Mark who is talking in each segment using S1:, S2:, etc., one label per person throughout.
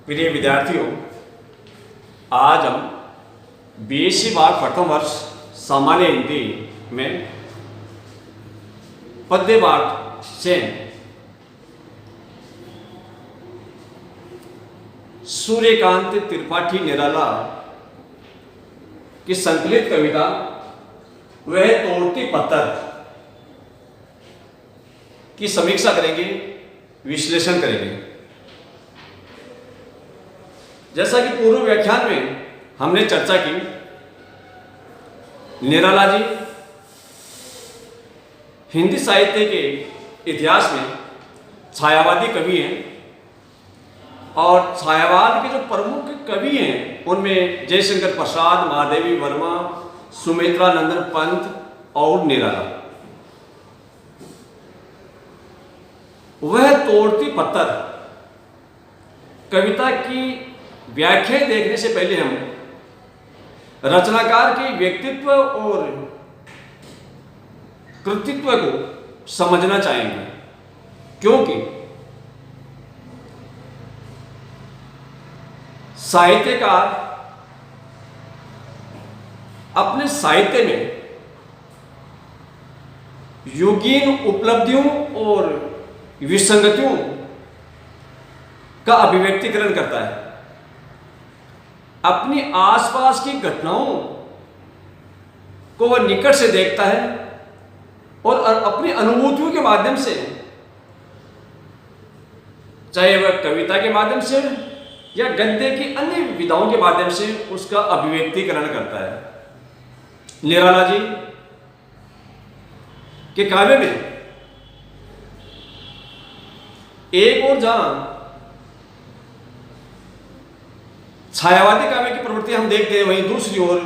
S1: प्रिय विद्यार्थियों, आज हम बीएससी बाग प्रथम वर्ष सामान्य हिंदी में पद्य पाठ से सूर्यकांत त्रिपाठी निराला की संकलित कविता वह तोड़ती पत्थर की समीक्षा करेंगे, विश्लेषण करेंगे। जैसा कि पूर्व व्याख्यान में हमने चर्चा की, निराला जी हिंदी साहित्य के इतिहास में छायावादी कवि हैं और छायावाद के जो प्रमुख कवि हैं उनमें जयशंकर प्रसाद, महादेवी वर्मा, सुमित्रा नंदन पंत और निराला। वह तोड़ती पत्थर कविता की व्याख्या देखने से पहले हम रचनाकार के व्यक्तित्व और कृतित्व को समझना चाहेंगे, क्योंकि साहित्यकार अपने साहित्य में युगीन उपलब्धियों और विसंगतियों का अभिव्यक्तिकरण करता है। अपनी आसपास की घटनाओं को वह निकट से देखता है और अपनी अनुभूतियों के माध्यम से, चाहे वह कविता के माध्यम से या गद्य की अन्य विधाओं के माध्यम से, उसका अभिव्यक्तिकरण करता है। निराला जी के काव्य में एक और जहां छायावादी काव्य की प्रवृत्ति हम देखते हैं, वहीं दूसरी ओर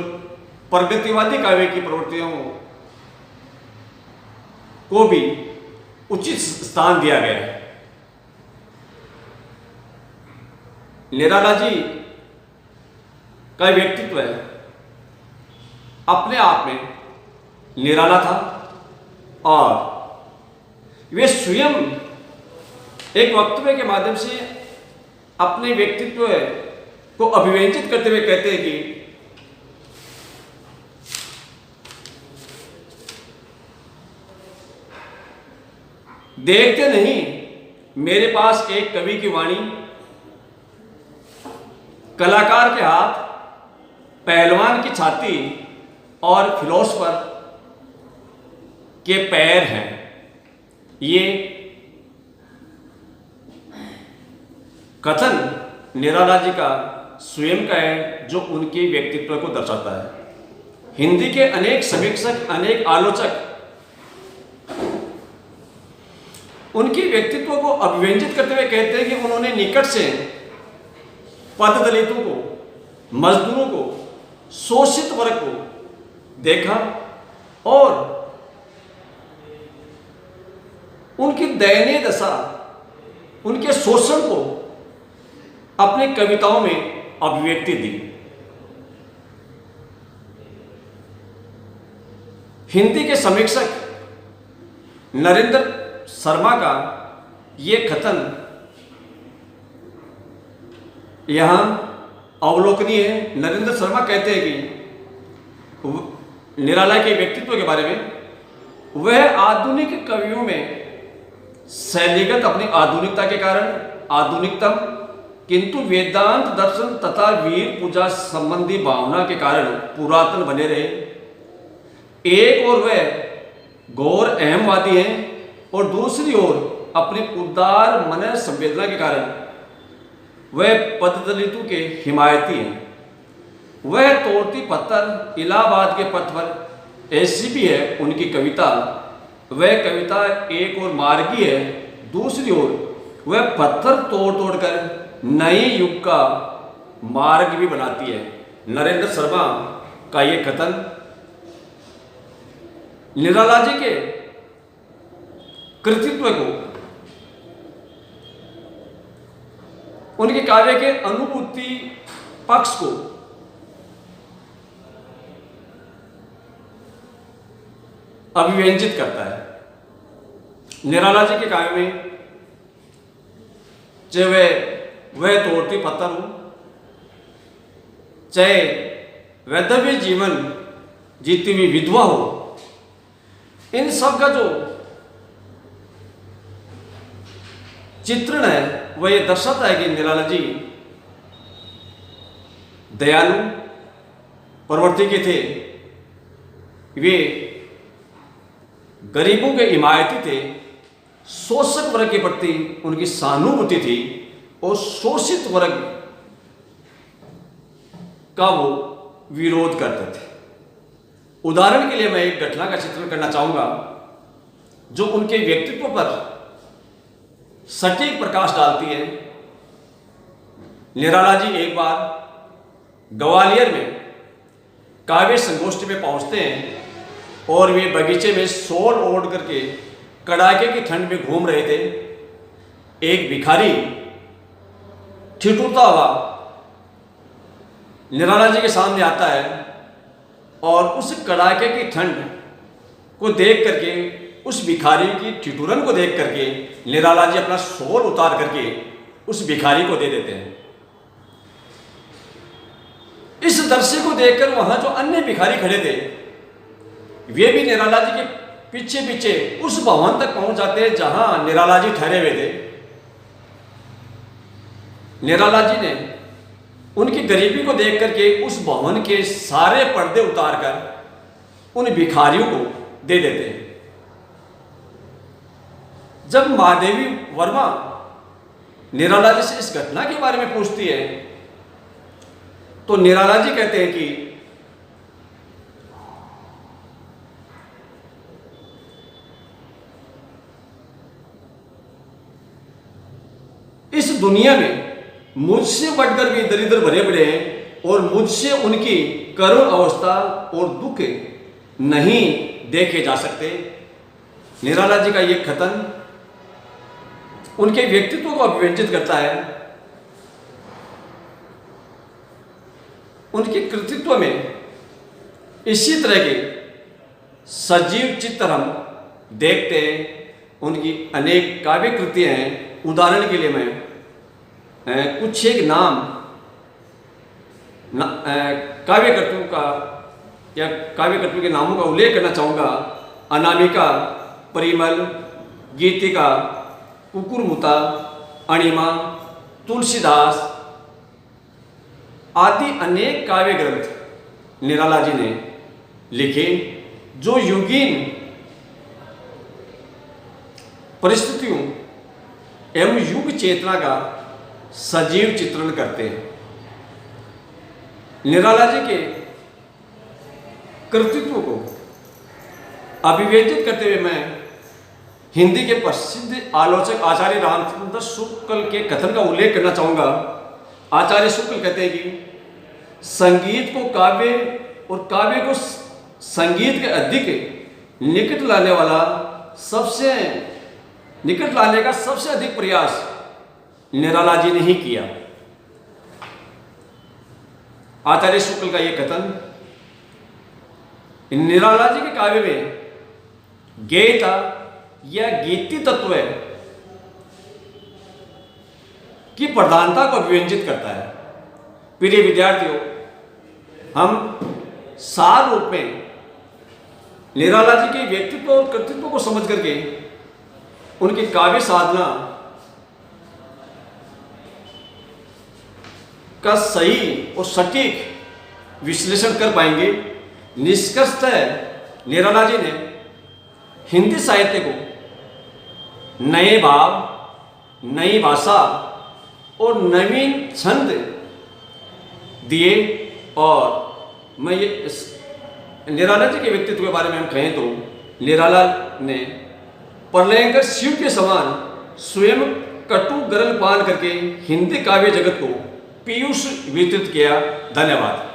S1: प्रगतिवादी काव्य की प्रवृत्तियों को भी उचित स्थान दिया गया है। निराला जी का व्यक्तित्व है अपने आप में निराला था और वे स्वयं एक वक्तव्य के माध्यम से अपने व्यक्तित्व को अभिव्यंजित करते हुए कहते हैं कि देखते नहीं मेरे पास एक कवि की वाणी, कलाकार के हाथ, पहलवान की छाती और फिलोसफर के पैर हैं। ये कथन निराला जी का स्वयं का है, जो उनके व्यक्तित्व को दर्शाता है। हिंदी के अनेक समीक्षक, अनेक आलोचक उनके व्यक्तित्व को अभिव्यंजित करते हुए कहते हैं कि उन्होंने निकट से पद दलितों को, मजदूरों को, शोषित वर्ग को देखा और उनकी दयनीय दशा, उनके शोषण को अपनी कविताओं में अभिव्यक्ति दी। हिंदी के समीक्षक नरेंद्र शर्मा का यह कथन यहां अवलोकनीय है। नरेंद्र शर्मा कहते हैं कि निराला के व्यक्तित्व के बारे में, वह आधुनिक कवियों में शैलीगत अपनी आधुनिकता के कारण आधुनिकतम, किंतु वेदांत दर्शन तथा वीर पूजा संबंधी भावना के कारण पुरातन बने रहे। एक ओर वह घोर अहमवादी हैं और दूसरी ओर अपनी उदार मन संवेदना के कारण वह पददलितों के हिमायती हैं। वह तोड़ती पत्थर इलाहाबाद के पथ पर ऐसी भी है उनकी कविता। वह कविता एक ओर मार्गी है, दूसरी ओर वह पत्थर तोड़ तोड़ कर नए युग का मार्ग भी बनाती है। नरेंद्र शर्मा का यह कथन निराला जी के कृतित्व को, उनके काव्य के अनुभूति पक्ष को अभिव्यंजित करता है। निराला जी के काव्य में चाहे वह वह तोड़ती पत्थर हो, चाहे वैधव्य जीवन जीती हुई विधवा हो, इन सब का जो चित्रण है वह ये दर्शाता है कि निराला जी दयालु प्रवृत्ति के थे। वे गरीबों के हिमायती थे, शोषक वर्ग के प्रति उनकी सहानुभूति थी और शोषित वर्ग का वो विरोध करते थे। उदाहरण के लिए मैं एक घटना का चित्रण करना चाहूंगा जो उनके व्यक्तित्व पर सटीक प्रकाश डालती है। निराला जी एक बार ग्वालियर में काव्य संगोष्ठी में पहुंचते हैं और वे बगीचे में शॉल ओढ़ करके कड़ाके की ठंड में घूम रहे थे। एक भिखारी ठिठुरता हुआ निराला जी के सामने आता है और उस कड़ाके की ठंड को देख करके, उस भिखारी की ठिठुरन को देख करके निराला जी अपना शॉल उतार करके उस भिखारी को दे देते हैं। इस दृश्य को देखकर वहां जो अन्य भिखारी खड़े थे वे भी निराला जी के पीछे पीछे उस भवन तक पहुंच जाते हैं जहां निराला जी ठहरे हुए थे। निराला जी ने उनकी गरीबी को देख करके उस भवन के सारे पर्दे उतारकर उन भिखारियों को दे देते हैं। जब महादेवी वर्मा निराला जी से इस घटना के बारे में पूछती है तो निराला जी कहते हैं कि इस दुनिया में मुझसे बढ़कर भी दरिद्र भरे पड़े हैं और मुझसे उनकी करुण अवस्था और दुख नहीं देखे जा सकते। निराला जी का ये कथन उनके व्यक्तित्व को अभिव्यंजित करता है। उनके कृतित्व में इसी तरह के सजीव चित्र हम देखते हैं। उनकी अनेक काव्य कृतियां हैं। उदाहरण के लिए मैं कुछ एक नाम काव्यकर्ताओं का या काव्यकर्ताओं के नामों का उल्लेख करना चाहूँगा। अनामिका, परिमल, गीतिका, कुकुरमुता, अणिमा, तुलसीदास आदि अनेक काव्य ग्रंथ निराला जी ने लिखे जो युगीन परिस्थितियों एवं युग चेतना का सजीव चित्रण करते हैं। निराला जी के कृतित्व को अभिव्यंजित करते हुए मैं हिंदी के प्रसिद्ध आलोचक आचार्य रामचंद्र शुक्ल के कथन का उल्लेख करना चाहूँगा। आचार्य शुक्ल कहते हैं कि संगीत को काव्य और काव्य को संगीत के अधिक निकट लाने वाला सबसे निकट लाने का सबसे अधिक प्रयास निराला जी ने ही किया। आचार्य शुक्ल का यह कथन निराला जी के काव्य में गेयता या गीति तत्व की प्रधानता को अभिव्यंजित करता है। प्रिय विद्यार्थियों, हम सार रूप में निराला जी के व्यक्तित्व और कृतित्व को समझ करके उनकी काव्य साधना का सही और सटीक विश्लेषण कर पाएंगे। निष्कर्षतः निराला जी ने हिंदी साहित्य को नए भाव, नई भाषा और नवीन छंद दिए। और मैं ये निराला जी के व्यक्तित्व के बारे में हम कहें तो निराला ने प्रलयंकर शिव के समान स्वयं कटु गरल पान करके हिंदी काव्य जगत को पीयूष वितरित किया। धन्यवाद।